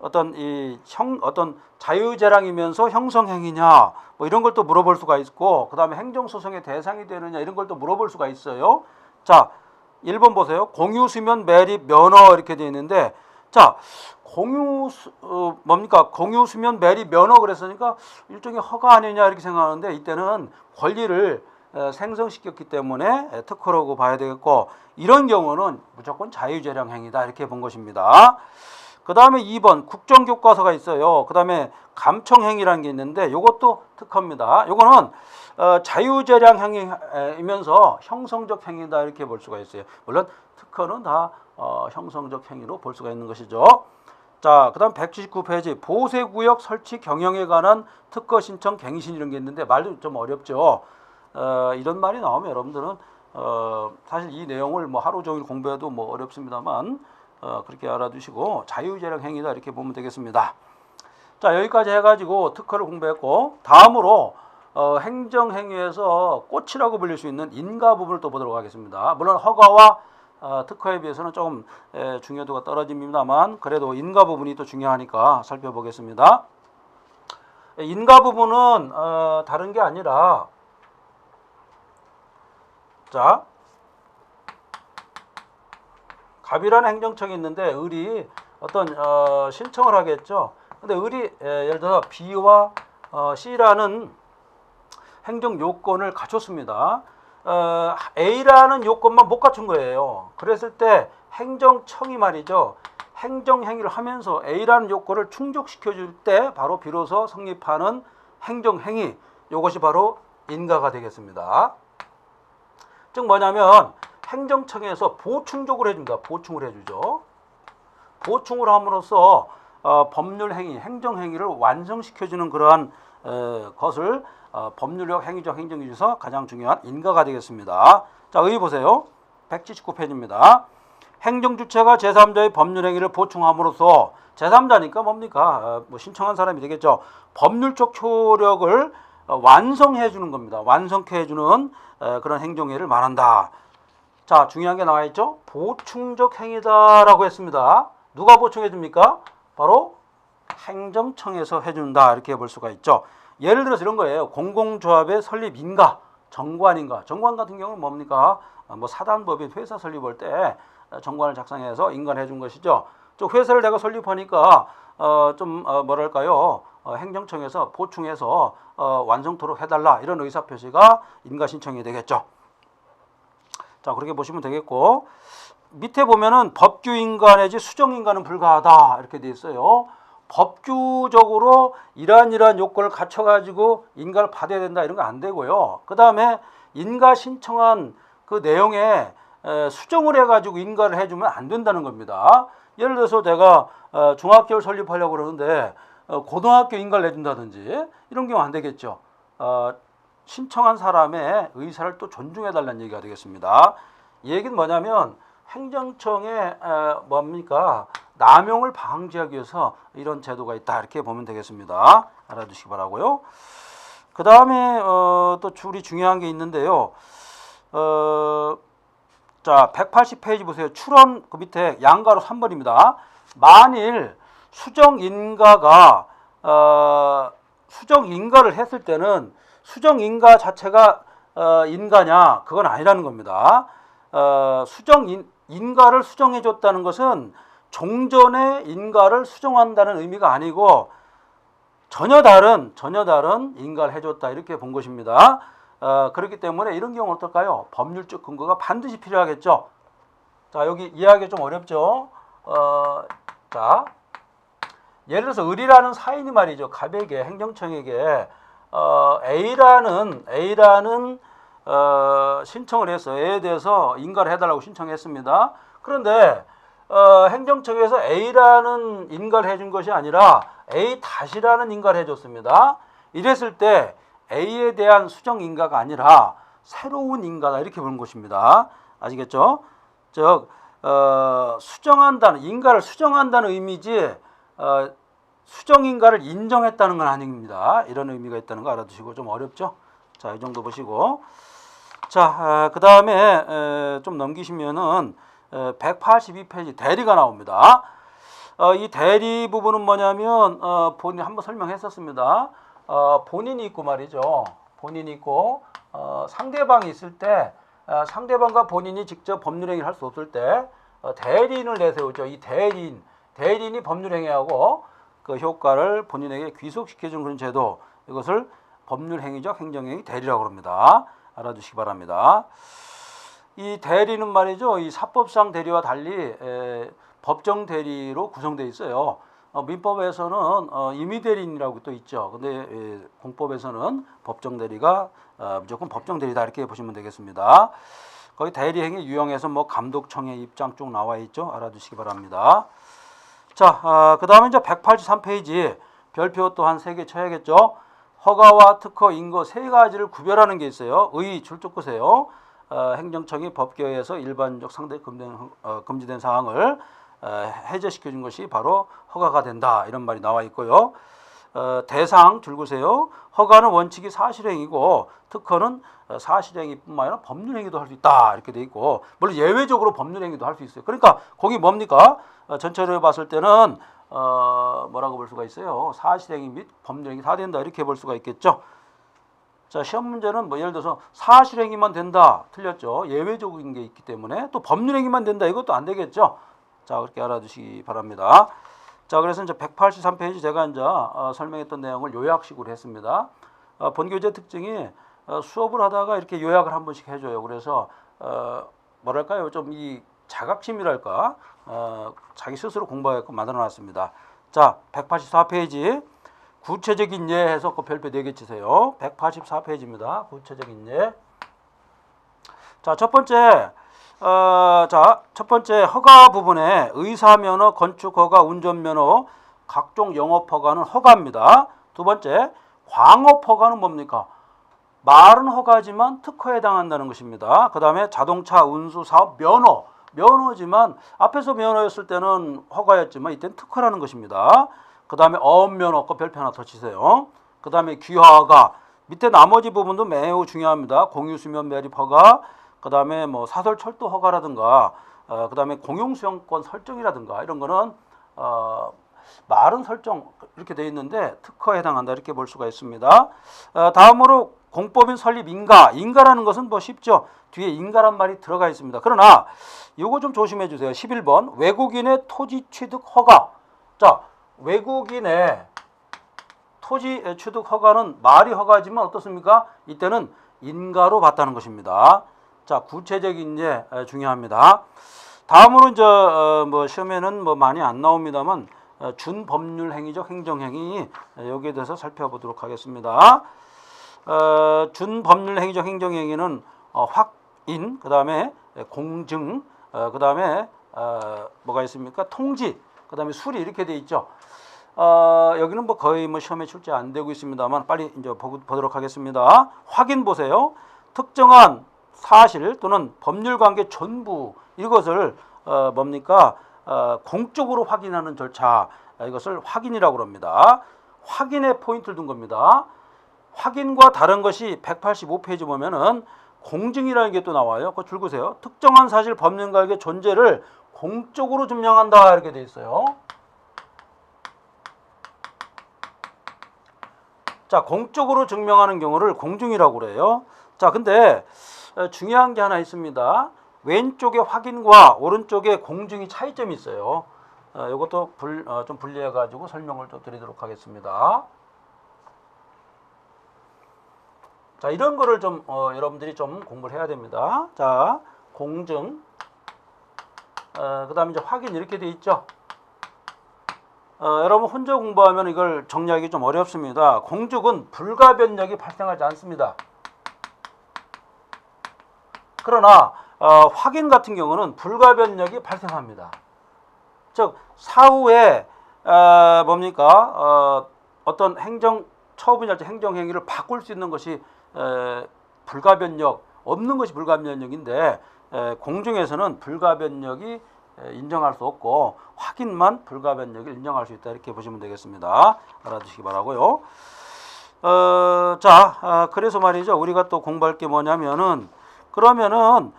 어떤 자유재량이면서 형성행위냐 뭐 이런 걸 또 물어볼 수가 있고 그 다음에 행정소송의 대상이 되느냐 이런 걸 또 물어볼 수가 있어요. 자, 1번 보세요. 공유수면 매립 면허 이렇게 되어 있는데 자, 공유수면 매립 면허 그랬으니까 일종의 허가 아니냐 이렇게 생각하는데 이때는 권리를 생성시켰기 때문에 특허라고 봐야 되겠고 이런 경우는 무조건 자유재량 행위다 이렇게 본 것입니다. 그 다음에 2번 국정교과서가 있어요. 그 다음에 감청행위라는 게 있는데 이것도 특허입니다. 이거는 자유재량 행위이면서 형성적 행위다 이렇게 볼 수가 있어요. 물론 특허는 다 형성적 행위로 볼 수가 있는 것이죠. 자, 그 다음 179페이지 보세구역 설치 경영에 관한 특허 신청 갱신 이런 게 있는데 말도 좀 어렵죠. 이런 말이 나오면 여러분들은 사실 이 내용을 뭐 하루 종일 공부해도 뭐 어렵습니다만 그렇게 알아두시고 자유재량 행위다 이렇게 보면 되겠습니다. 자, 여기까지 해가지고 특허를 공부했고 다음으로 행정행위에서 꽃이라고 불릴 수 있는 인가 부분을 또 보도록 하겠습니다. 물론 허가와 특허에 비해서는 조금 중요도가 떨어집니다만 그래도 인가 부분이 또 중요하니까 살펴보겠습니다. 인가 부분은 다른 게 아니라 자 갑이라는 행정청이 있는데 을이 어떤 신청을 하겠죠. 근데 을이 예를 들어서 B와 C라는 행정 요건을 갖췄습니다. A라는 요건만 못 갖춘 거예요. 그랬을 때 행정청이 말이죠. 행정행위를 하면서 A라는 요건을 충족시켜 줄 때 바로 비로소 성립하는 행정행위. 이것이 바로 인가가 되겠습니다. 즉 뭐냐면 행정청에서 보충적으로 해줍니다. 보충을 해주죠. 보충을 함으로써 법률행위, 행정행위를 완성시켜주는 그러한 것을 법률력, 행위적, 행정위 중에서 가장 중요한 인가가 되겠습니다. 자, 의 보세요. 179페이지입니다. 행정주체가 제3자의 법률행위를 보충함으로써 제3자니까 뭡니까? 뭐 신청한 사람이 되겠죠. 법률적 효력을 완성해 주는 겁니다. 완성해 주는 그런 행정행위를 말한다. 자, 중요한 게 나와 있죠. 보충적 행위다라고 했습니다. 누가 보충해 줍니까? 바로 행정청에서 해준다 이렇게 볼 수가 있죠. 예를 들어서 이런 거예요. 공공조합의 설립 인가, 정관인가. 정관 같은 경우는 뭡니까? 뭐 사단법인 회사 설립할 때 정관을 작성해서 인가해 준 것이죠. 저 회사를 내가 설립하니까 뭐랄까요? 행정청에서 보충해서 완성토록 해달라 이런 의사표시가 인가 신청이 되겠죠. 자, 그렇게 보시면 되겠고, 밑에 보면은 법규인가 내지 수정인가는 불가하다 이렇게 돼 있어요. 법규적으로 이러한 요건을 갖춰가지고 인가를 받아야 된다 이런 거 안 되고요. 그 다음에 인가 신청한 그 내용에 수정을 해가지고 인가를 해주면 안 된다는 겁니다. 예를 들어서 내가 중학교를 설립하려고 그러는데 고등학교 인가를 내준다든지 이런 경우 안 되겠죠. 신청한 사람의 의사를 또 존중해달라는 얘기가 되겠습니다. 이 얘기는 뭐냐면 행정청에 뭡니까? 남용을 방지하기 위해서 이런 제도가 있다 이렇게 보면 되겠습니다. 알아두시기 바라고요. 그 다음에 또 우리 중요한 게 있는데요. 자, 180페이지 보세요. 출원 그 밑에 양가로 3번입니다. 만일 수정인가가 수정인가를 했을 때는 수정인가 자체가 인가냐? 그건 아니라는 겁니다. 인가를 수정해 줬다는 것은 종전의 인가를 수정한다는 의미가 아니고 전혀 다른 인가를 해줬다 이렇게 본 것입니다. 그렇기 때문에 이런 경우는 어떨까요? 법률적 근거가 반드시 필요하겠죠. 자, 여기 이해하기 좀 어렵죠. 자, 예를 들어서 을이라는 사인이 말이죠. 갑에게 행정청에게 A라는 신청을 해서 A에 대해서 인가를 해달라고 신청했습니다. 그런데 행정청에서 A라는 인가를 해준 것이 아니라 A-라는 인가를 해줬습니다. 이랬을 때 A에 대한 수정 인가가 아니라 새로운 인가다 이렇게 보는 것입니다. 아시겠죠? 즉 수정한다는 인가를 수정한다는 의미지 수정 인가를 인정했다는 건 아닙니다. 이런 의미가 있다는 거 알아두시고 좀 어렵죠? 자, 이 정도 보시고 자, 그 다음에 좀 넘기시면은 182페이지 대리가 나옵니다. 이 대리 부분은 뭐냐면 본인 한번 설명했었습니다. 본인이 있고 말이죠. 본인이 있고 상대방이 있을 때 상대방과 본인이 직접 법률행위를 할 수 없을 때 대리인을 내세우죠. 이 대리인이 법률행위하고 그 효과를 본인에게 귀속시켜주는 그런 제도, 이것을 법률행위적 행정행위 대리라고 합니다. 알아두시기 바랍니다. 이 대리는 말이죠. 이 사법상 대리와 달리 법정 대리로 구성되어 있어요. 민법에서는 임의 대리인이라고 또 있죠. 근데 공법에서는 법정 대리가 무조건 법정 대리다 이렇게 보시면 되겠습니다. 거기 대리행위 유형에서 뭐 감독청의 입장 쭉 나와 있죠. 알아두시기 바랍니다. 자, 그 다음에 이제 183페이지 별표 또 한 3개 쳐야겠죠. 허가와 특허, 인거 3가지를 구별하는 게 있어요. 출조 보세요. 행정청이 법규에 의해서 일반적 상대 금지된 사항을 해제시켜 준 것이 바로 허가가 된다 이런 말이 나와 있고요. 대상 줄구세요. 허가는 원칙이 사실행위고 특허는 사실행위뿐만 아니라 법률행위도 할 수 있다 이렇게 돼 있고, 물론 예외적으로 법률행위도 할 수 있어요. 그러니까 거기 뭡니까? 전체로 봤을 때는 뭐라고 볼 수가 있어요. 사실행위 및 법률행위 다 된다 이렇게 볼 수가 있겠죠. 자, 시험 문제는 뭐 예를 들어서 사실행위만 된다 틀렸죠. 예외적인 게 있기 때문에 또 법률행위만 된다 이것도 안 되겠죠. 자, 그렇게 알아두시기 바랍니다. 자, 그래서 이제 183페이지 제가 이제 설명했던 내용을 요약식으로 했습니다. 본교재 특징이 수업을 하다가 이렇게 요약을 한 번씩 해줘요. 그래서 뭐랄까요, 좀 이 자각심이랄까, 자기 스스로 공부하게끔 만들어놨습니다. 자, 184페이지 구체적인 예 해서 그 별표 4개 치세요. 184페이지입니다. 구체적인 예. 자, 첫 번째 허가 부분에 의사면허, 건축허가, 운전면허, 각종 영업허가는 허가입니다. 두 번째, 광업허가는 뭡니까? 말은 허가지만 특허에 해당한다는 것입니다. 그 다음에 자동차 운수 사업 면허지만 앞에서 면허였을 때는 허가였지만 이때는 특허라는 것입니다. 그 다음에 어업면허 거 별표 하나 더 치세요. 그 다음에 귀화허가 밑에 나머지 부분도 매우 중요합니다. 공유수면 매립허가, 그 다음에 뭐 사설철도 허가라든가, 그 다음에 공용수영권 설정이라든가 이런 거는 말은 설정 이렇게 되어 있는데 특허에 해당한다 이렇게 볼 수가 있습니다. 다음으로 공법인 설립 인가라는 것은 뭐 쉽죠. 뒤에 인가란 말이 들어가 있습니다. 그러나 이거 좀 조심해 주세요. 11번 외국인의 토지 취득 허가. 자, 외국인의 토지 취득 허가는 말이 허가지만 어떻습니까? 이때는 인가로 봤다는 것입니다. 자, 구체적인 예 중요합니다. 다음으로 이제 뭐 시험에는 뭐 많이 안 나옵니다만 준법률 행위적 행정행위 여기에 대해서 살펴보도록 하겠습니다. 준법률 행위적 행정행위는 확인, 그 다음에 공증, 그 다음에 뭐가 있습니까? 통지, 그 다음에 수리 이렇게 돼 있죠. 여기는 뭐 거의 뭐 시험에 출제 안 되고 있습니다만 빨리 이제 보도록 하겠습니다. 확인 보세요. 특정한 사실 또는 법률 관계 전부 이것을 뭡니까? 공적으로 확인하는 절차 이것을 확인이라고 합니다. 확인에 포인트를 둔 겁니다. 확인과 다른 것이 185페이지 보면은 공증이라는 게 또 나와요. 그거 줄거세요. 특정한 사실 법률 관계 존재를 공적으로 증명한다 이렇게 돼 있어요. 자, 공적으로 증명하는 경우를 공증이라고 그래요. 자, 근데 중요한 게 하나 있습니다. 왼쪽에 확인과 오른쪽에 공증이 차이점이 있어요. 이것도 좀 분리해 가지고 설명을 좀 드리도록 하겠습니다. 자, 이런 거를 좀 여러분들이 좀 공부를 해야 됩니다. 자, 공증, 그다음에 이제 확인 이렇게 돼 있죠. 여러분 혼자 공부하면 이걸 정리하기 좀 어렵습니다. 공증은 불가변력이 발생하지 않습니다. 그러나 확인 같은 경우는 불가변력이 발생합니다. 즉 사후에 뭡니까? 어떤 행정 처분이랄지 행정행위를 바꿀 수 있는 것이 불가변력 없는 것이 불가변력인데 공증에서는 불가변력이 인정할 수 없고 확인만 불가변력을 인정할 수 있다 이렇게 보시면 되겠습니다. 알아두시기 바라고요. 그래서 말이죠. 우리가 또 공부할 게 뭐냐면은 그러면은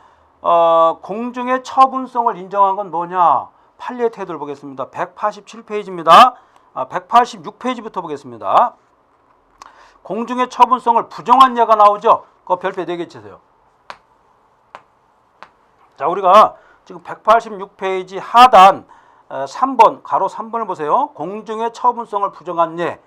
공증의 처분성을 인정한 건 뭐냐? 판례 태도를 보겠습니다. 187페이지입니다. 186페이지부터 보겠습니다. 공증의 처분성을 부정한 예가 나오죠. 그 별표 4개 치세요. 자, 우리가 지금 186페이지 하단 3번 가로 3번을 보세요. 공증의 처분성을 부정한 예.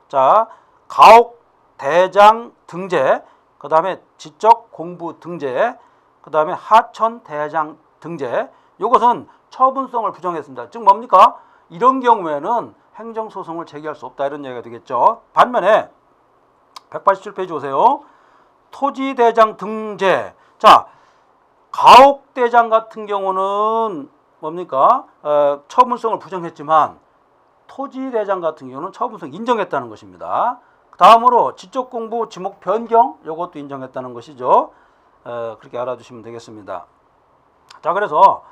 자, 가옥 대장 등재, 그 다음에 지적 공부 등재, 그 다음에 하천 대장 등재. 이것은 처분성을 부정했습니다. 즉 뭡니까? 이런 경우에는 행정소송을 제기할 수 없다 이런 얘기가 되겠죠. 반면에 187페이지 오세요. 토지대장 등재. 자, 가옥대장 같은 경우는 뭡니까? 처분성을 부정했지만 토지대장 같은 경우는 처분성 인정했다는 것입니다. 다음으로 지적공부 지목 변경 이것도 인정했다는 것이죠. 그렇게 알아두시면 되겠습니다. 자, 그래서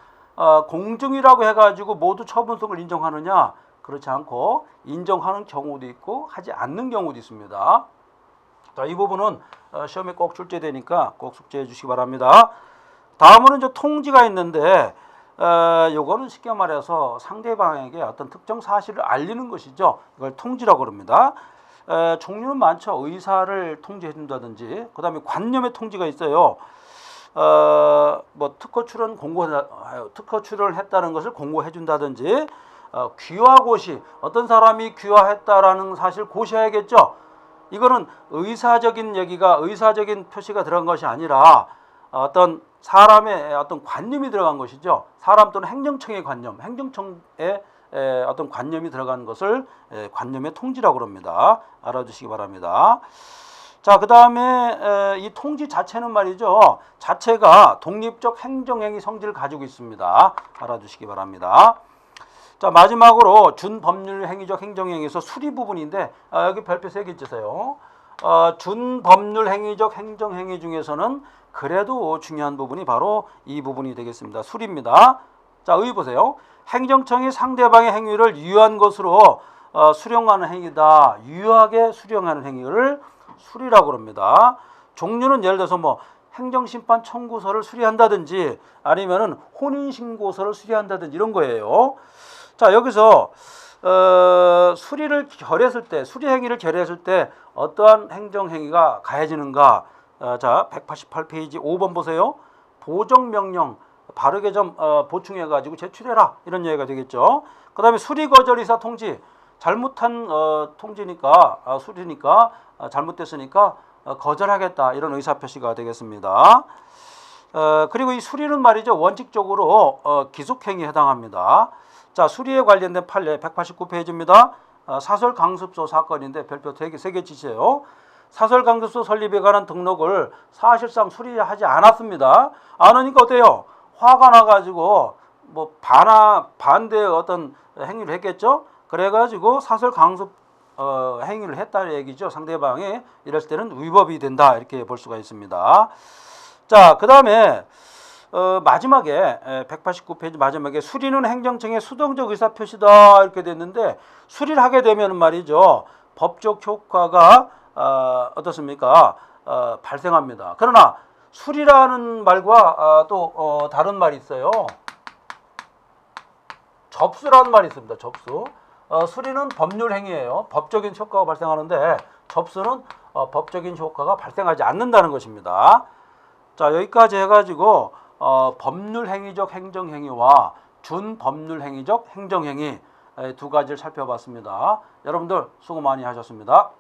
공증이라고 해가지고 모두 처분성을 인정하느냐? 그렇지 않고 인정하는 경우도 있고 하지 않는 경우도 있습니다. 자, 이 부분은 시험에 꼭 출제되니까 꼭 숙지해 주시기 바랍니다. 다음으로 이제 통지가 있는데 요거는 쉽게 말해서 상대방에게 어떤 특정 사실을 알리는 것이죠. 이걸 통지라고 합니다. 종류는 많죠. 의사를 통지해 준다든지, 그 다음에 관념의 통지가 있어요. 뭐 특허 출원을 했다는 것을 공고해 준다든지, 귀화고시, 어떤 사람이 귀화했다라는 사실을 고시해야겠죠. 이거는 의사적인 얘기가, 의사적인 표시가 들어간 것이 아니라 어떤 사람의 어떤 관념이 들어간 것이죠. 사람 또는 행정청의 관념, 행정청의 어떤 관념이 들어간 것을 관념의 통지라고 합니다. 알아두시기 바랍니다. 자, 그 다음에 이 통지 자체는 말이죠. 자체가 독립적 행정행위 성질을 가지고 있습니다. 알아두시기 바랍니다. 자, 마지막으로 준법률 행위적 행정행위에서 수리 부분인데 여기 별표 3개 주세요. 준법률 행위적 행정행위 중에서는 그래도 중요한 부분이 바로 이 부분이 되겠습니다. 수리입니다. 자, 여기 보세요. 행정청이 상대방의 행위를 유효한 것으로 수령하는 행위다. 유효하게 수령하는 행위를 수리라고 합니다. 종류는 예를 들어서 뭐 행정심판 청구서를 수리한다든지 아니면은 혼인신고서를 수리한다든지 이런 거예요. 자, 여기서 수리를 결했을 때, 수리 행위를 결했을 때 어떠한 행정행위가 가해지는가? 자, 188페이지 5번 보세요. 보정명령 바르게 좀 보충해가지고 제출해라 이런 얘기가 되겠죠. 그 다음에 수리거절의사 통지 잘못한 통지니까 수리니까 잘못됐으니까 거절하겠다 이런 의사표시가 되겠습니다. 그리고 이 수리는 말이죠. 원칙적으로 기속행위에 해당합니다. 자, 수리에 관련된 판례 189페이지입니다. 사설강습소 사건인데 별표 3개 치세요. 사설강습소 설립에 관한 등록을 사실상 수리하지 않았습니다. 안 하니까 어때요? 화가 나가지고 뭐 반대의 어떤 행위를 했겠죠. 그래가지고 사설강습 행위를 했다는 얘기죠. 상대방이 이랬을 때는 위법이 된다 이렇게 볼 수가 있습니다. 자, 그 다음에 마지막에 189페이지 마지막에 수리는 행정청의 수동적 의사표시다 이렇게 됐는데 수리를 하게 되면 말이죠. 법적 효과가 어떻습니까? 발생합니다. 그러나 수리라는 말과 또 다른 말이 있어요. 접수라는 말이 있습니다. 접수. 수리는 법률 행위예요. 법적인 효과가 발생하는데 접수는 법적인 효과가 발생하지 않는다는 것입니다. 자, 여기까지 해가지고 법률 행위적 행정행위와 준법률 행위적 행정행위 두 가지를 살펴봤습니다. 여러분들 수고 많이 하셨습니다.